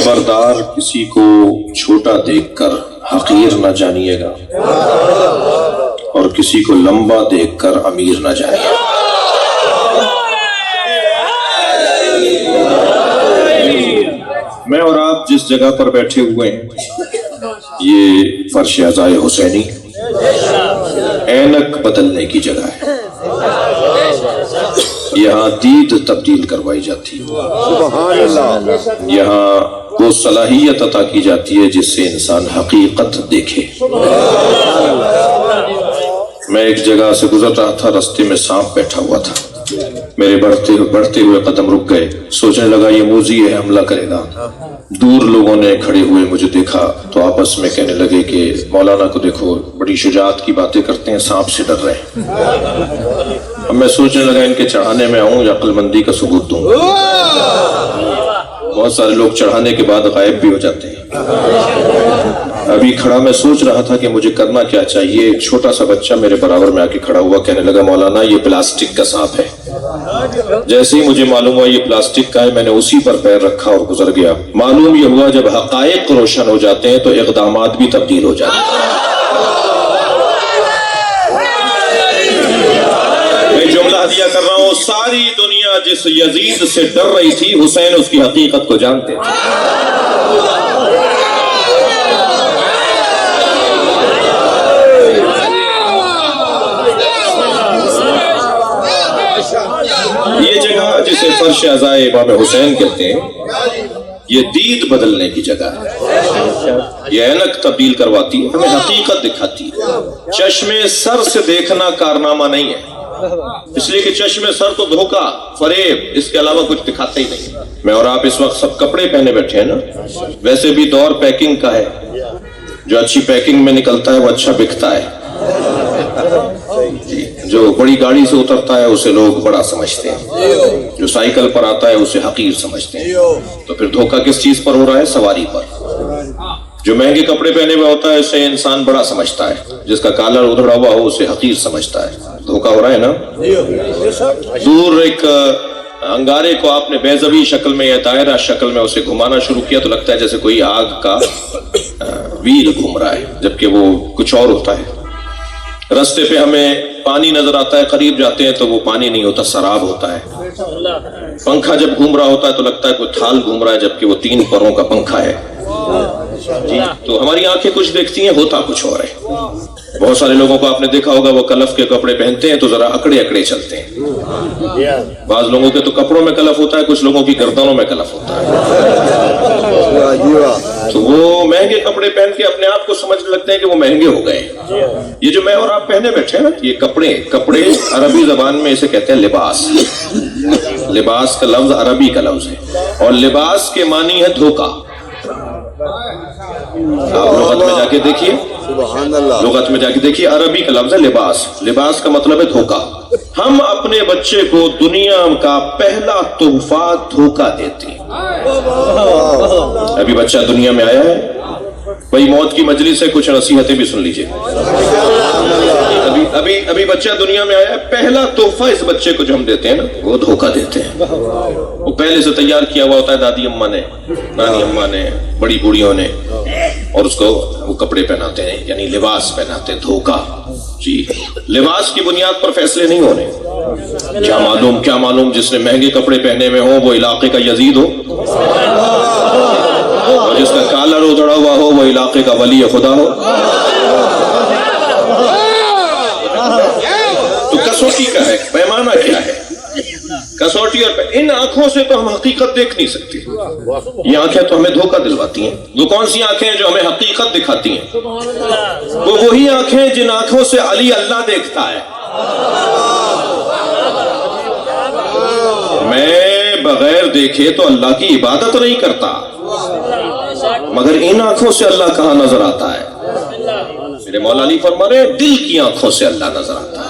خبردار کسی کو چھوٹا دیکھ کر حقیر نہ جانیے گا اور کسی کو لمبا دیکھ کر امیر نہ جانیے گا۔ میں اور آپ جس جگہ پر بیٹھے ہوئے ہیں یہ فرش عزائے حسینی اینک بدلنے کی جگہ ہے۔ یہاں دید تبدیل کروائی جاتی ہے، سبحان اللہ۔ یہاں وہ صلاحیت عطا کی جاتی ہے جس سے انسان حقیقت دیکھے۔ میں ایک جگہ سے گزر رہا تھا، راستے میں سانپ بیٹھا ہوا تھا، میرے بڑھتے ہوئے قدم رک گئے، سوچنے لگا یہ موذی ہے، حملہ کرے گا۔ دور لوگوں نے کھڑے ہوئے مجھے دیکھا تو آپس میں کہنے لگے کہ مولانا کو دیکھو بڑی شجاعت کی باتیں کرتے ہیں، سانپ سے ڈر رہے ہیں۔ اب میں سوچنے لگا ان کے چڑھانے میں آؤں یا عقل مندی کا ثبوت دوں۔ بہت سارے لوگ چڑھانے کے بعد غائب بھی ہو جاتے ہیں۔ ابھی کھڑا میں سوچ رہا تھا کہ مجھے کرنا کیا چاہیے، ایک چھوٹا سا بچہ میرے برابر میں آ کے کھڑا ہوا، کہنے لگا مولانا یہ پلاسٹک کا سانپ ہے۔ جیسے ہی مجھے معلوم ہوا یہ پلاسٹک کا ہے، میں نے اسی پر پیر رکھا اور گزر گیا۔ معلوم یہ ہوا جب حقائق روشن ہو جاتے ہیں تو اقدامات بھی تبدیل ہو جاتے ہیں۔ میں جملہ ہدیہ کر رہا ہوں، ساری دنیا جس یزید سے ڈر رہی تھی، حسین اس کی حقیقت کو جانتے تھے۔ یہ جگہ جسے فرش عزائے امام حسین کہتے ہیں، یہ دید بدلنے کی جگہ ہے۔ یہ اینک تبدیل کرواتی ہے، ہمیں حقیقت دکھاتی ہے۔ چشم سر سے دیکھنا کارنامہ نہیں ہے، اس لیے کہ چشم سر تو دھوکہ، فریب، اس کے علاوہ کچھ دکھاتا ہی نہیں۔ میں اور آپ اس وقت سب کپڑے پہنے بیٹھے ہیں نا، ویسے بھی دور پیکنگ کا ہے، جو اچھی پیکنگ میں نکلتا ہے وہ اچھا بکتا ہے، جو بڑی گاڑی سے اترتا ہے اسے لوگ بڑا سمجھتے ہیں، جو سائیکل پر آتا ہے اسے حقیر سمجھتے ہیں۔ تو پھر دھوکہ کس چیز پر ہو رہا ہے؟ سواری پر۔ جو مہنگے کپڑے پہنے ہوئے ہوتا ہے اسے انسان بڑا سمجھتا ہے، جس کا کالر ادھڑا ہوا ہو اسے حقیر سمجھتا ہے۔ دھوکہ ہو رہا ہے نا۔ دور ایک انگارے کو آپ نے بیضوی شکل میں یا دائرہ شکل میں اسے گھمانا شروع کیا تو لگتا ہے جیسے کوئی آگ کا ویل گھوم رہا ہے، جبکہ وہ کچھ اور ہوتا ہے۔ رستے پہ ہمیں پانی نظر آتا ہے، قریب جاتے ہیں تو وہ پانی نہیں ہوتا، سراب ہوتا ہے۔ پنکھا جب گھوم رہا ہوتا ہے تو لگتا ہے کوئی تھال گھوم رہا ہے، جبکہ وہ 3 پروں کا پنکھا ہے۔ جی تو ہماری آنکھیں کچھ دیکھتی ہیں، ہوتا کچھ اور ہے۔ بہت سارے لوگوں کو آپ نے دیکھا ہوگا وہ کلف کے کپڑے پہنتے ہیں تو ذرا اکڑے اکڑے چلتے ہیں۔ بعض لوگوں کے تو کپڑوں میں کلف ہوتا ہے، کچھ لوگوں کی گردنوں میں کلف ہوتا ہے۔ تو وہ مہنگے کپڑے پہن کے اپنے آپ کو سمجھنے لگتے ہیں کہ وہ مہنگے ہو گئے۔ یہ جو میں اور آپ پہنے بیٹھے ہیں نا، یہ کپڑے عربی زبان میں اسے کہتے ہیں لباس۔ لباس کا لفظ عربی کا لفظ ہے اور لباس کے معنی ہے دھوکہ۔ آپ لغت میں جا کے دیکھیے، لغت میں جا کے دیکھیے، عربی کا لفظ ہے لباس۔ لباس کا مطلب ہے دھوکہ۔ ہم اپنے بچے کو دنیا کا پہلا تحفہ دھوکہ دیتے ہیں۔ ابھی بچہ دنیا میں آیا ہے، بھائی موت کی مجلس سے کچھ نصیحتیں بھی سن لیجئے۔ ابھی بچہ دنیا میں آیا ہے، پہلا تحفہ اس بچے کو جو ہم دیتے ہیں نا وہ دھوکہ دیتے ہیں۔ وہ پہلے سے تیار کیا ہوا ہوتا ہے، دادی اماں نے، نانی اماں نے، بڑی بوڑھیوں نے، اور اس کو وہ کپڑے پہناتے ہیں، یعنی لباس پہناتے ہیں۔ دھوکہ۔ جی لباس کی بنیاد پر فیصلے نہیں ہونے۔ کیا معلوم جس نے مہنگے کپڑے پہنے میں ہو وہ علاقے کا یزید ہو، اور جس کا کالر ادھڑا ہوا ہو وہ علاقے کا ولی خدا ہو۔ تو کسوٹی کا ہے، پیمانہ کیا ہے؟ کسوٹی اور ان آنکھوں سے تو ہم حقیقت دیکھ نہیں سکتے۔ یہ آنکھیں تو ہمیں دھوکہ دلواتی ہیں۔ وہ کون سی آنکھیں ہیں جو ہمیں حقیقت دکھاتی ہیں؟ وہ وہی آنکھیں جن آنکھوں سے علی اللہ دیکھتا ہے۔ میں بغیر دیکھے تو اللہ کی عبادت نہیں کرتا، مگر ان آنکھوں سے اللہ کہاں نظر آتا ہے؟ میرے مولا علی فرما رہے ہیں دل کی آنکھوں سے اللہ نظر آتا ہے،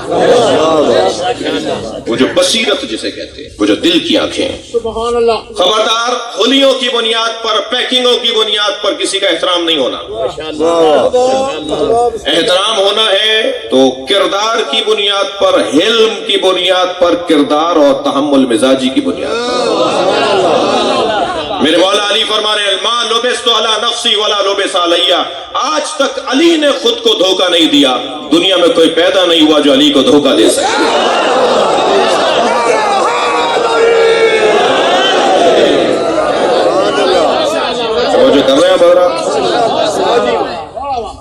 وہ جو بصیرت جسے کہتے ہیں، وہ جو دل کی آنکھیں ہیں۔ خبردار ہولیوں کی بنیاد پر، پیکنگوں کی بنیاد پر کسی کا احترام نہیں ہونا۔ احترام ہونا ہے تو کردار کی بنیاد پر، حلم کی بنیاد پر، کردار اور تحمل مزاجی کی بنیاد پر۔ میرے مولا علی فرما رہے ہیں ما لبست علی نفسی ولا لبس علیہ، آج تک علی نے خود کو دھوکہ نہیں دیا، دنیا میں کوئی پیدا نہیں ہوا جو علی کو دھوکہ دے سکے۔ جو کر رہے ہیں بہرا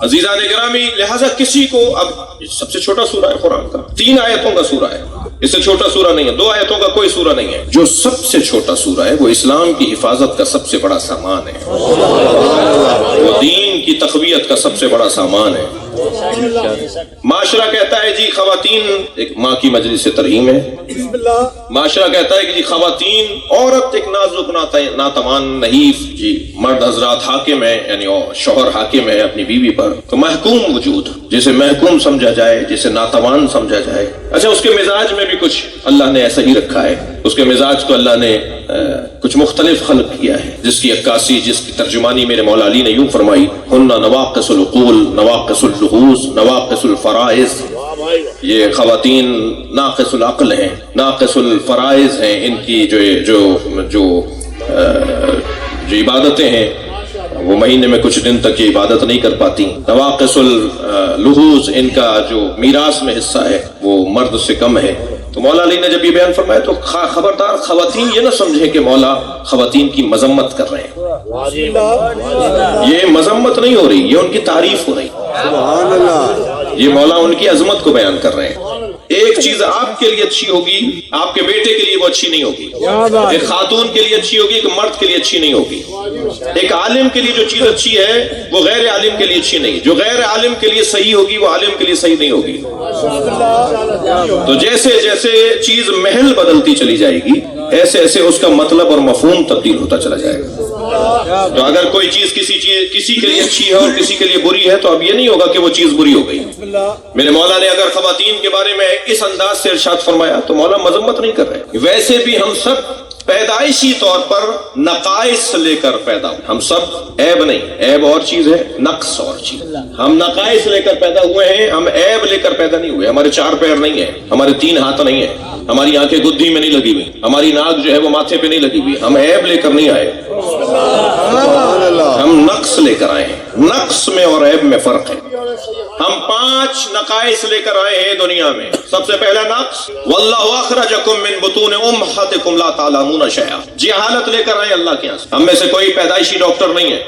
عزیزان گرامی، لہذا کسی کو، اب سب سے چھوٹا سورہ ہے قرآن کا، 3 آیتوں کا سورہ ہے، اس سے چھوٹا سورہ نہیں ہے، 2 آیتوں کا کوئی سورہ نہیں ہے۔ جو سب سے چھوٹا سورہ ہے وہ اسلام کی حفاظت کا سب سے بڑا سامان ہے، وہ دین کی تقویت کا سب سے بڑا سامان ہے۔ معاشرہ کہتا ہے جی خواتین، ایک ماں کی مجلس ترحیم ہے، معاشرہ کہتا ہے کہ جی خواتین، عورت ایک نازک ناتوان نحیف، جی مرد حضرات حاکم ہے، یعنی شوہر حاکم ہے اپنی بیوی پر، تو محکوم وجود، جسے محکوم سمجھا جائے، جسے ناتوان سمجھا جائے۔ اچھا، اس کے مزاج میں بھی کچھ اللہ نے ایسا ہی رکھا ہے، اس کے مزاج کو اللہ نے کچھ مختلف خلق کیا ہے، جس کی عکاسی، جس کی ترجمانی میرے مولا علی نے یوں فرمائی، ہن نواقص العقول نواقص اللحوظ نواقص الفرائض، یہ خواتین ناقص العقل ہیں، ناقص الفرائض ہیں، ان کی جو عبادتیں ہیں وہ مہینے میں کچھ دن تک یہ عبادت نہیں کر پاتی، نواقص اللحوظ، ان کا جو میراث میں حصہ ہے وہ مرد سے کم ہے۔ تو مولا علی نے جب یہ بیان فرمایا تو خبردار خواتین یہ نہ سمجھیں کہ مولا خواتین کی مذمت کر رہے ہیں، یہ مذمت نہیں ہو رہی، یہ ان کی تعریف ہو رہی، سبحان اللہ، یہ مولا ان کی عظمت کو بیان کر رہے ہیں۔ ایک چیز آپ کے لیے اچھی ہوگی، آپ کے بیٹے کے لیے وہ اچھی نہیں ہوگی، ایک خاتون کے لیے اچھی ہوگی، ایک مرد کے لیے اچھی نہیں ہوگی، ایک عالم کے لیے جو چیز اچھی ہے وہ غیر عالم کے لیے اچھی نہیں، جو غیر عالم کے لیے صحیح ہوگی وہ عالم کے لیے صحیح نہیں ہوگی۔ تو جیسے جیسے چیز محل بدلتی چلی جائے گی، ایسے ایسے اس کا مطلب اور مفہوم تبدیل ہوتا چلا جائے گا۔ تو اگر کوئی چیز کسی کے لیے اچھی ہے اور کسی کے لیے بری ہے تو اب یہ نہیں ہوگا کہ وہ چیز بری ہو گئی۔ میرے مولا نے اگر خواتین کے بارے میں اس انداز سے ارشاد فرمایا تو مولا مذمت نہیں کر رہے۔ ویسے بھی ہم سب پیدائشی طور پر نقائص لے کر پیدا ہوئے، ہم سب عیب نہیں، عیب اور چیز ہے، نقص اور چیز، ہم نقائص لے کر پیدا ہوئے ہیں، ہم عیب لے کر پیدا نہیں ہوئے۔ ہمارے 4 پیر نہیں ہیں، ہمارے 3 ہاتھ نہیں ہیں، ہماری آنکھیں گدھی میں نہیں لگی ہوئی، ہماری ناک جو ہے وہ ماتھے پہ نہیں لگی ہوئی، ہم عیب لے کر نہیں آئے، ہم نقص لے کر آئے ہیں۔ نقص میں اور عیب میں فرق ہے۔ ہم 5 نقائص لے کر آئے ہیں دنیا میں۔ سب سے پہلا نقص، واللہ اخرجکم من بطون امہاتکم لا تعلمون شیئا، جہالت لے کر آئے اللہ کے یہاں سے۔ ہم میں سے کوئی پیدائشی ڈاکٹر نہیں ہے،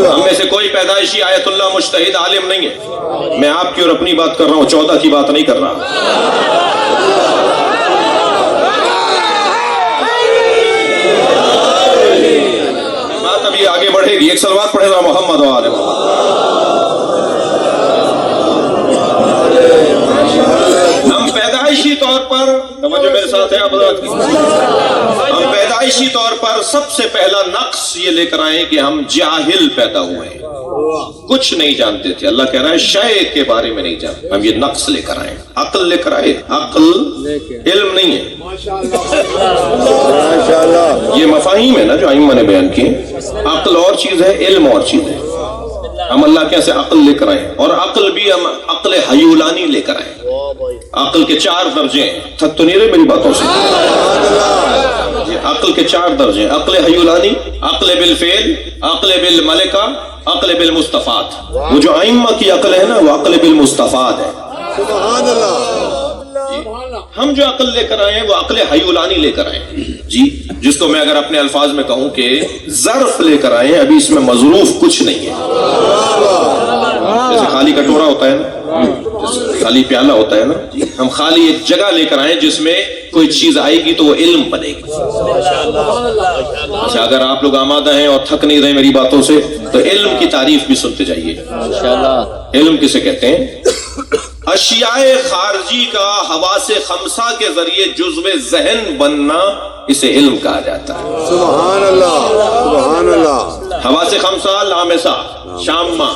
ہم میں سے کوئی پیدائشی آیت اللہ مجتہد عالم نہیں ہے۔ میں آپ کی اور اپنی بات کر رہا ہوں، 14 کی بات نہیں کر رہا۔ بات ابھی آگے بڑھے گی، ایک صلوات پڑھے گا محمد و آل محمد۔ ہم پیدائشی طور پر، توجہ میرے ساتھ ہے آپ حضرات کی، ہم پیدائشی طور پر سب سے پہلا نقص یہ لے کر آئے کہ ہم جاہل پیدا ہوئے ہیں، کچھ نہیں جانتے تھے۔ اللہ کہہ رہا ہے شے کے بارے میں نہیں جانتے، ہم یہ نقص لے کر آئے۔ عقل لے کر آئے، عقل علم نہیں ہے، یہ مفاہیم ہے نا جو ائمہ نے بیان کیے، عقل اور چیز ہے، علم اور چیز ہے۔ ہم اللہ کے سے عقل لے کر آئے، اور عقل بھی ہم عقل حیولانی لے کر آئے۔ عقل کے 4 درجے ہیں، تھک تو نہیں رہے میری باتوں سے؟ عقل کے 4 درجے ہیں، عقل حیولانی، عقل بالفعل، عقل بالملکہ، عقل بالمستفاد۔ وہ جو ائمہ کی عقل ہے نا وہ عقل بالمستفاد ہے۔ سبحان اللہ، ہم جو عقل لے کر آئے ہیں وہ عقل حیولانی لے کر آئے ہیں جی، جس کو میں اگر اپنے الفاظ میں کہوں کہ ظرف لے کر آئے ہیں، ابھی اس میں مظروف کچھ نہیں ہے۔ جیسے خالی کٹورا ہوتا ہے نا، جیسے خالی پیالہ ہوتا ہے نا، ہم خالی ایک جگہ لے کر آئے جس میں کوئی چیز آئے گی تو وہ علم بنے گی۔ اچھا، اگر آپ لوگ آمادہ ہیں اور تھک نہیں رہے میری باتوں سے تو علم کی تعریف بھی سنتے جائیے۔ علم کسے کہتے ہیں؟ اشیاء خارجی کا حواس خمسہ کے ذریعے جزو ذہن بننا، اسے علم کہا جاتا ہے۔ سبحان اللہ، سبحان اللہ۔ حواس خمسہ، لامسہ، شامہ،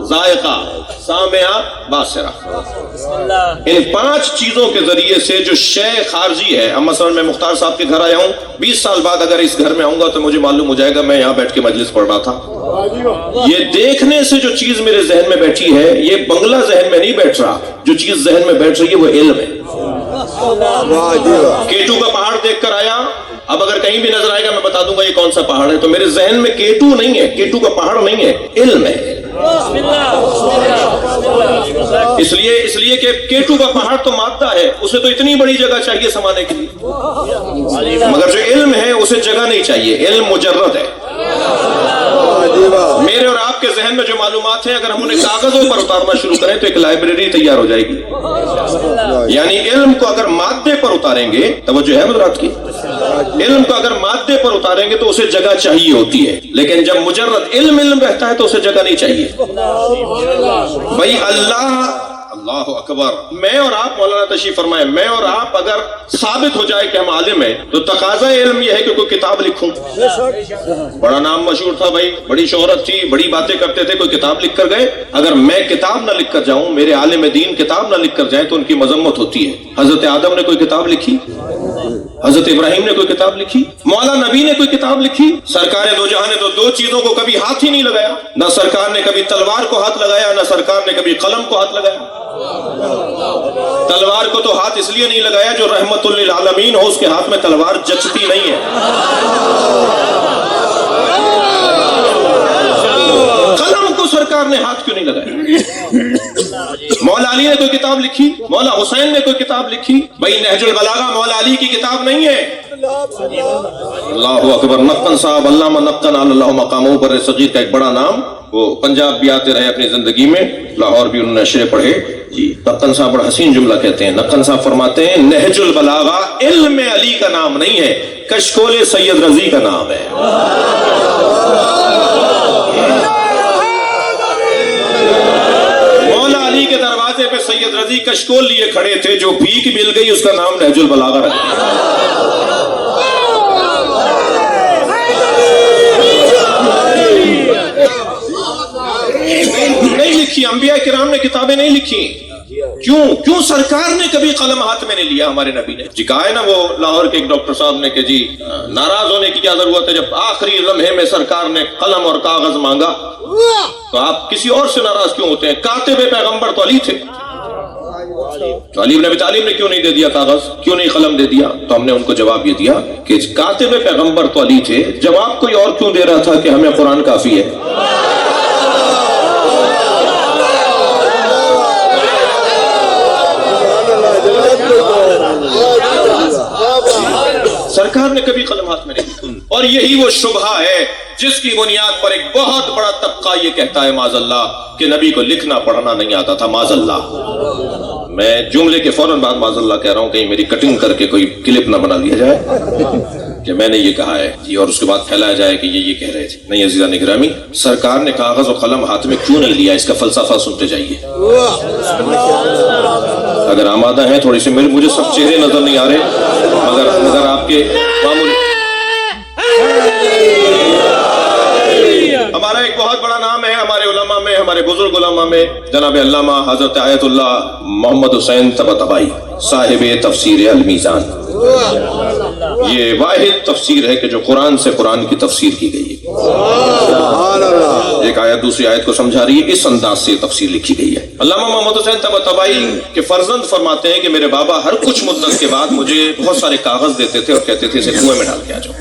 ذائقہ، سامعہ، باصرہ، ان 5 چیزوں کے ذریعے سے جو شے خارجی ہے، اب مثلا میں مختار صاحب کے گھر آیا ہوں، 20 سال بعد اگر اس گھر میں آؤں گا تو مجھے معلوم ہو جائے گا میں یہاں بیٹھ کے مجلس پڑھ رہا تھا۔ یہ دیکھنے سے جو چیز میرے ذہن میں بیٹھی ہے، یہ بنگلہ ذہن میں نہیں بیٹھ رہا، جو چیز ذہن میں بیٹھ رہی ہے وہ علم ہے۔ کیٹو کا پہاڑ دیکھ کر آیا، اب اگر کہیں بھی نظر آئے گا میں بتا دوں گا یہ کون سا پہاڑ ہے، تو میرے ذہن میں K2 نہیں ہے، K2 کا پہاڑ نہیں ہے، علم ہے۔ اس لیے کہ K2 کا پہاڑ تو مادہ ہے، اسے تو اتنی بڑی جگہ چاہیے سمانے کے لیے، مگر جو علم ہے اسے جگہ نہیں چاہیے، علم مجرد ہے۔ میرے اور آپ کے ذہن میں جو معلومات ہیں اگر ہم انہیں کاغذوں پر اتارنا شروع کریں تو ایک لائبریری تیار ہو جائے گی۔ یعنی علم کو اگر مادے پر اتاریں گے، توجہ ہے حضرات کی، علم کو اگر مادے پر اتاریں گے تو اسے جگہ چاہیے ہوتی ہے، لیکن جب مجرد علم رہتا ہے تو اسے جگہ نہیں چاہیے۔ بھائی اللہ اکبر، میں اور آپ مولانا تشریف فرمائے، میں اور آپ اگر ثابت ہو جائے کہ ہم عالم ہیں تو تقاضا علم یہ ہے کہ کوئی کتاب لکھوں۔ بڑا نام مشہور تھا بھائی، بڑی شہرت تھی، بڑی باتیں کرتے تھے، کوئی کتاب لکھ کر گئے، اگر میں کتاب نہ لکھ کر جاؤں، میرے عالم دین کتاب نہ لکھ کر جائیں تو ان کی مذمت ہوتی ہے۔ حضرت آدم نے کوئی کتاب لکھی؟ حضرت ابراہیم نے کوئی کتاب لکھی؟ مولا نبی نے کوئی کتاب لکھی؟ سرکار دو جہاں نے تو دو چیزوں کو کبھی ہاتھ ہی نہیں لگایا، نہ سرکار نے کبھی تلوار کو ہاتھ لگایا، نہ سرکار نے کبھی قلم کو ہاتھ لگایا۔ تلوار کو تو ہاتھ اس لیے نہیں لگایا جو رحمت للعالمین ہو، اس کے ہاتھ میں تلوار جچتی نہیں ہے۔ قلم کو سرکار نے ہاتھ کیوں نہیں لگایا؟ مولا علی نے کوئی کتاب لکھی؟ مولا حسین نے کوئی کتاب لکھی؟ بھائی نہج البلاغہ مولا علی کی کتاب نہیں ہے۔ اللہ اکبر، نقن صاحب، علامہ نقن اللہ مقامہ بر صغیر کا ایک بڑا نام، وہ پنجاب بھی آتے رہے اپنی زندگی میں، لاہور بھی انہوں نے اشرے پڑھے جی۔ نقن صاحب بڑا حسین جملہ کہتے ہیں، نقن صاحب فرماتے ہیں نہج البلاغہ علم علی کا نام نہیں ہے، کشکول سید رضی کا نام ہے۔ مولا علی کے دروازے پہ سید رضی کشکول لیے کھڑے تھے، جو بھیک مل گئی اس کا نام نہج البلاغہ رکھ دیا۔ نہیں لکھی، انبیاء کرام نے کتابیں نہیں لکھی، کیوں سرکار نے کبھی قلم ہاتھ میں نہیں لیا؟ ہمارے نبی نے جی کہا ہے نا، وہ لاہور کے ایک ڈاکٹر صاحب نے کہ جی ناراض ہونے کی کیا ضرورت ہے، جب آخری لمحے میں سرکار نے قلم اور کاغذ مانگا تو آپ کسی اور سے ناراض کیوں ہوتے ہیں؟ کاتب پیغمبر تو علی تھے، تو علی بن ابی طالب نے کیوں نہیں دے دیا کاغذ، کیوں نہیں قلم دے دیا؟ تو ہم نے ان کو جواب یہ دیا کہ کاتب پیغمبر تو علی تھے، جواب کوئی اور کیوں دے رہا تھا کہ ہمیں قرآن کافی ہے؟ سرکار نے کبھی قلم ہاتھ میں نہیں لکھا، اور یہی وہ شبہہ ہے جس کی بنیاد پر ایک بہت بڑا طبقہ یہ کہتا ہے معاذ اللہ کہ نبی کو لکھنا پڑھنا نہیں آتا تھا، معاذ اللہ۔ میں جملے کے فوراً بعد معاذ اللہ کہہ رہا ہوں، کہیں میری کٹنگ کر کے کوئی کلپ نہ بنا لیا جائے کہ میں نے یہ کہا ہے جی، اور اس کے بعد پھیلایا جائے کہ یہ کہہ رہے تھے۔ نہیں عزیزان گرامی، سرکار نے کاغذ و قلم ہاتھ میں کیوں نہیں لیا، اس کا فلسفہ سنتے جائیے۔ اگر آمادہ ہیں تھوڑی سی، مجھے سب چہرے نظر نہیں آ رہے، مگر آپ کے معمولی، ہمارا ایک بہت بڑا نام ہے ہمارے علماء میں، ہمارے بزرگ علماء میں، جناب علامہ حضرت آیت اللہ محمد حسین طباطبائی صاحب تفسیر المیزان۔ یہ واحد تفسیر ہے کہ جو قرآن سے قرآن کی تفسیر کی گئی ہے، ایک آیت دوسری آیت کو سمجھا رہی ہے، اس انداز سے تفسیر لکھی گئی ہے۔ علامہ محمد حسین طباطبائی کے فرزند فرماتے ہیں کہ میرے بابا ہر کچھ مدت کے بعد مجھے بہت سارے کاغذ دیتے تھے اور کہتے تھے اسے کنویں میں ڈال کے آ جاؤ،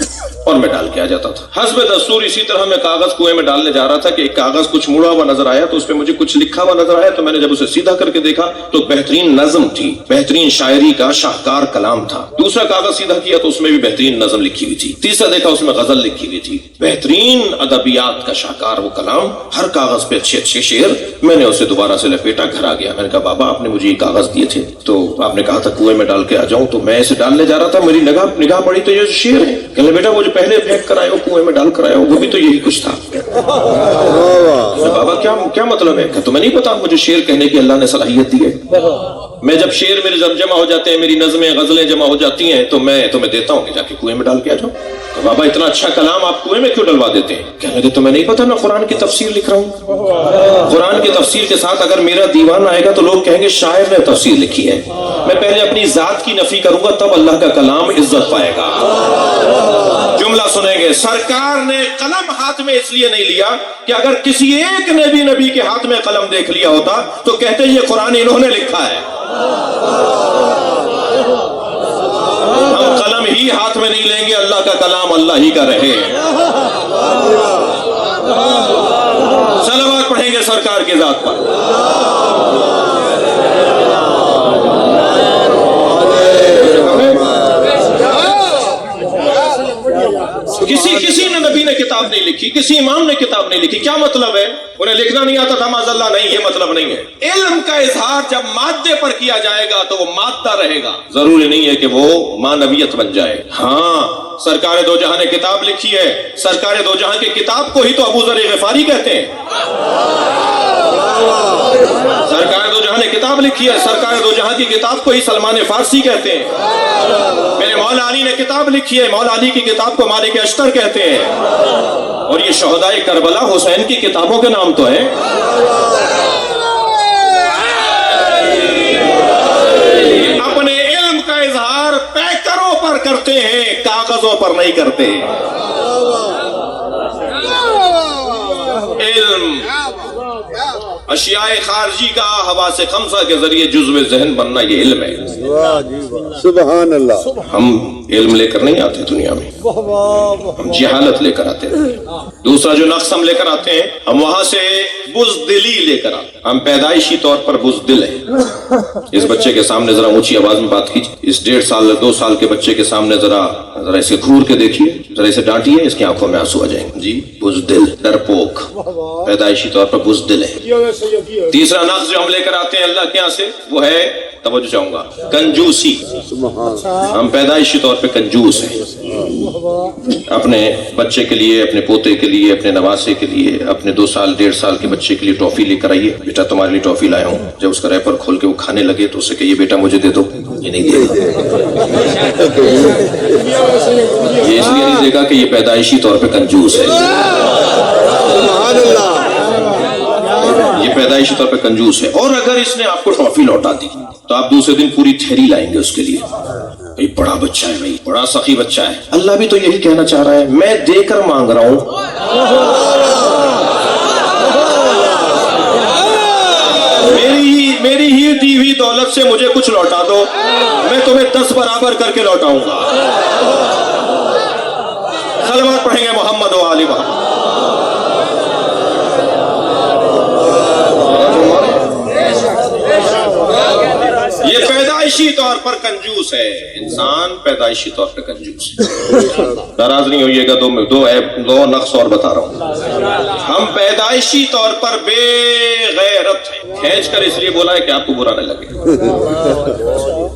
اور میں ڈال کے آ جاتا تھا۔ حسب دستور اسی طرح میں کاغذ کنویں میں ڈالنے جا رہا تھا کہ ایک کاغذ کچھ مڑا ہوا نظر آیا، تو اس پہ مجھے کچھ لکھا ہوا نظر آیا، تو میں نے جب اسے سیدھا کر کے دیکھا تو بہترین نظم تھی، بہترین شاعری کا شاہکار کلام تھا۔ دوسرا کاغذ سیدھا کیا تو اس میں بھی بہترین نظم لکھی ہوئی تھی۔ تیسرا دیکھا اس میں غزل لکھی ہوئی تھی، بہترین ادبیات کا شاہکار وہ کلام، ہر کاغذ پہ اچھے اچھے شعر۔ میں نے اسے دوبارہ سے لپیٹا، گھر آ گیا۔ میں نے کہا بابا آپ نے مجھے یہ کاغذ دیے تھے تو آپ نے کہا تھا کنویں میں ڈال کے آ جاؤں، تو میں اسے ڈالنے جا رہا تھا، میری نگاہ پڑی تو یہ شعر ہے۔ کہنے بیٹا وہ جو پہلے پھینک کر آئے ہو کنویں میں ڈال کر آئے ہو، وہ بھی تو یہی کچھ تھا۔ بابا کیا مطلب ہے؟ کہ تمہیں نہیں پتا مجھے شعر کہنے کی اللہ نے صلاحیت دی ہے؟ میں جب شعر میرے جمع ہو جاتے ہیں، میری نظمیں غزلیں جمع ہو جاتی ہیں تو میں تمہیں دیتا ہوں کہ جا کے کنویں میں ڈال کے آ جاؤ۔ تو بابا اتنا اچھا کلام آپ کنویں میں کیوں ڈلوا دیتے ہیں؟ کہنے لگے تمہیں نہیں پتا میں قرآن کی تفسیر لکھ رہا ہوں، قرآن کی تفسیر کے ساتھ اگر میرا دیوان آئے گا تو لوگ کہیں گے شاعر نے تفسیر لکھی ہے۔ میں پہلے اپنی ذات کی نفی کروں گا تب اللہ کا کلام عزت پائے گا۔ جملہ سنیں گے، سرکار نے قلم ہاتھ میں اس لیے نہیں لیا کہ اگر کسی ایک نے بھی نبی کے ہاتھ میں قلم دیکھ لیا ہوتا تو کہتے یہ قرآن انہوں نے لکھا ہے۔ ہم قلم ہی ہاتھ میں نہیں لیں گے، اللہ کا کلام اللہ ہی کا رہے۔ صلوات پڑھیں گے سرکار کی ذات پر۔ کسی نے نبی نے کتاب نہیں لکھی، کسی امام نے کتاب نہیں لکھی۔ کیا مطلب ہے؟ انہیں لکھنا نہیں آتا تھا معاذ اللہ؟ نہیں، یہ مطلب نہیں ہے۔ علم کا اظہار جب مادے پر کیا جائے گا تو وہ مادہ رہے گا، ضروری نہیں ہے کہ وہ معنویت بن جائے۔ ہاں، سرکار دو جہاں نے کتاب لکھی ہے، سرکار دو جہاں کی کتاب کو ہی تو ابو ذر غفاری کہتے ہیں۔ سرکار دو جہاں نے کتاب لکھی ہے، سرکار دو جہاں کی کتاب کو ہی سلمان فارسی کہتے ہیں۔ میرے مولا علی نے کتاب لکھی ہے، مولا علی کی کتاب کو مالک اشتر کہتے ہیں۔ اور یہ شہدائے کربلا حسین کی کتابوں کے نام تو ہیں۔ اپنے علم کا اظہار پیکروں پر کرتے ہیں، کاغذوں پر نہیں کرتے۔ علم اشیاء خارجی کا حواس خمسہ کے ذریعے جزو ذہن بننا، یہ علم ہے۔ سبحان اللہ۔ ہم علم لے کر نہیں آتے دنیا میں، ہم جہالت لے کر آتے ہیں۔ دوسرا جو نقص ہم لے کر آتے ہیں، ہم وہاں سے بزدلی لے کر آتے ہیں۔ ہم پیدائشی طور پر بزدل ہیں۔ اس بچے کے سامنے ذرا اونچی آواز میں بات کیجیے، اس 1.5 سال 2 سال کے بچے کے سامنے ذرا اسے گھور کے دیکھیے، ذرا اسے ڈانٹیے، اس کی آنکھوں میں آنسو آ جائیں گے۔ جی، بزدل، ڈرپوک، پیدائشی طور پر بزدل ہے۔ تیسرا نقص جو ہم لے کر آتے ہیں اللہ کے یہاں سے، وہ ہے، توجہ چاہوں گا، کنجوسی۔ ہم پیدائشی طور پہ کنجوس ہیں۔ اپنے بچے کے لیے، اپنے پوتے کے لیے، اپنے نواسے کے لیے، اپنے 2 سال 1.5 سال کے بچے کے لیے ٹافی لے کر آئیے، بیٹا تمہارے لیے ٹافی لایا ہوں۔ جب اس کا ریپر کھول کے وہ کھانے لگے تو اسے کہیے بیٹا مجھے دے دو، یہ نہیں دے گا۔ یہ اس لیے نہیں دے گا کہ یہ پیدائشی طور پہ کنجوس ہے، سبحان اللہ۔ یہ پیدائشی طور پہ کنجوس ہے۔ اور اگر اس نے آپ کو ٹافی لوٹا دی تو آپ دوسرے دن پوری تھیلی لائیں گے اس کے لیے، بھائی بڑا بچہ ہے، بھائی بڑا سخی بچہ ہے۔ اللہ بھی تو یہی کہنا چاہ رہا ہے، میں دے کر مانگ رہا ہوں، میری ہی دی ہوئی دولت سے مجھے کچھ لوٹا دو، میں تمہیں 10 برابر کر کے لوٹاؤں گا۔ صلوات پڑھیں گے محمد و آل محمد۔ یہ پیدائشی طور پر کنجوس ہے، انسان پیدائشی طور پر کنجوس ہے۔ ناراض نہیں ہوئیے گا، دو نقص اور بتا رہا ہوں۔ ہم پیدائشی طور پر بے غیرت ہیں۔ کھینچ کر اس لیے بولا ہے کہ آپ کو برا نہ لگے،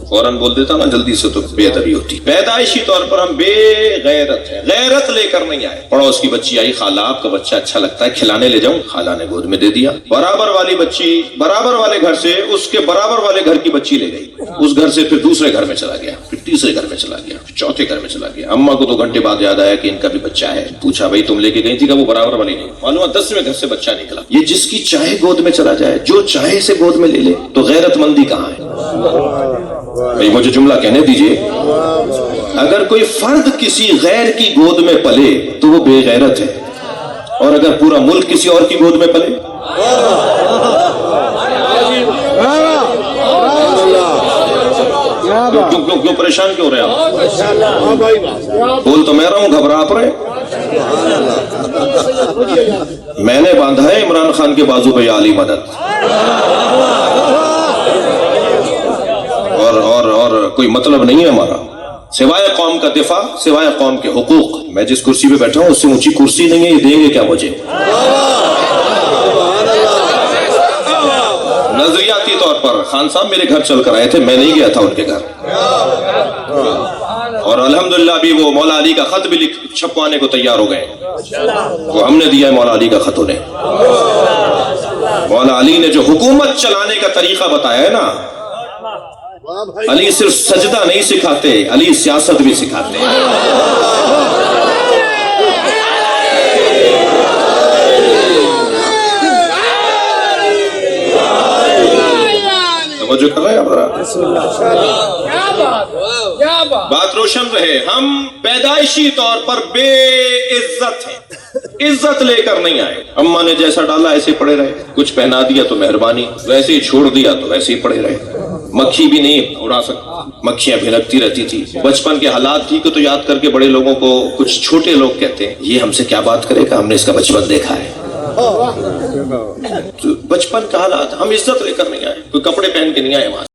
فوراً بول دیتا نا جلدی سے تو بے ادبی ہوتی۔ پیدائشی طور پر ہم بے غیرت ہیں، غیرت لے کر نہیں آئے۔ پڑوس کی بچی آئی، خالہ آپ کا بچہ اچھا لگتا ہے کھلانے لے جاؤں، خالہ نے گود میں دے دیا۔ برابر والی بچی برابر والے گھر سے اس کے برابر والے گھر کی بچی لے گئی، اس گھر سے پھر دوسرے گھر میں چلا گیا، پھر تیسرے گھر میں چلا گیا، پھر چوتھے گھر میں چلا گیا۔ اماں کو 2 گھنٹے بعد یاد آیا کہ ان کا بھی بچہ ہے، پوچھا بھائی تم لے کے گئی تھی کہ وہ برابر والی نہیں، معلوم 10ویں گھر سے بچہ نکلا۔ یہ جس کی چاہے گود میں چلا جائے، جو چاہے سے گود میں لے لے، تو غیرت مندی کہاں ہے؟ بھائی مجھے جملہ کہنے دیجئے، اگر کوئی فرد کسی غیر کی گود میں پلے تو وہ بے غیرت ہے، اور اگر پورا ملک کسی اور کی گود میں پلے، کیوں پریشان کیوں رہے آپ؟ بول تو میں رہا ہوں، گھبرا آپ رہے؟ میں نے باندھا ہے عمران خان کے بازو پہ یا علی مدد، اور کوئی مطلب نہیں ہے ہمارا سوائے قوم کا دفاع، سوائے قوم کے حقوق۔ میں جس کرسی پہ بیٹھا ہوں اس سے اونچی کرسی نہیں ہے، یہ دیں گے کیا مجھے؟ نظریاتی طور پر خان صاحب میرے گھر چل کر آئے تھے، میں نہیں گیا تھا ان کے گھر، اور الحمدللہ ابھی وہ مولا علی کا خط بھی چھپوانے کو تیار ہو گئے، وہ ہم نے دیا ہے مولا علی کا خط انہیں۔ مولا علی نے جو حکومت چلانے کا طریقہ بتایا ہے نا، علی صرف سجدہ نہیں سکھاتے، علی سیاست بھی سکھاتے ہیں۔ توجہ کر رہے ہیں؟ بات روشن رہے، ہم پیدائشی طور پر بے عزت ہیں، عزت لے کر نہیں آئے۔ اماں نے جیسا ڈالا ایسے پڑے رہے، کچھ پہنا دیا تو مہربانی، ویسے ہی چھوڑ دیا تو ویسے ہی پڑے رہے۔ مکھی بھی نہیں اڑا سکتا، مکھیاں بھنکتی رہتی تھی۔ بچپن کے حالات تھی کہ تو یاد کر کے بڑے لوگوں کو کچھ چھوٹے لوگ کہتے ہیں یہ ہم سے کیا بات کرے گا، ہم نے اس کا بچپن دیکھا ہے۔ تو بچپن کا حالات، ہم عزت لے کر نہیں آئے، کوئی کپڑے پہن کے نہیں آئے وہاں۔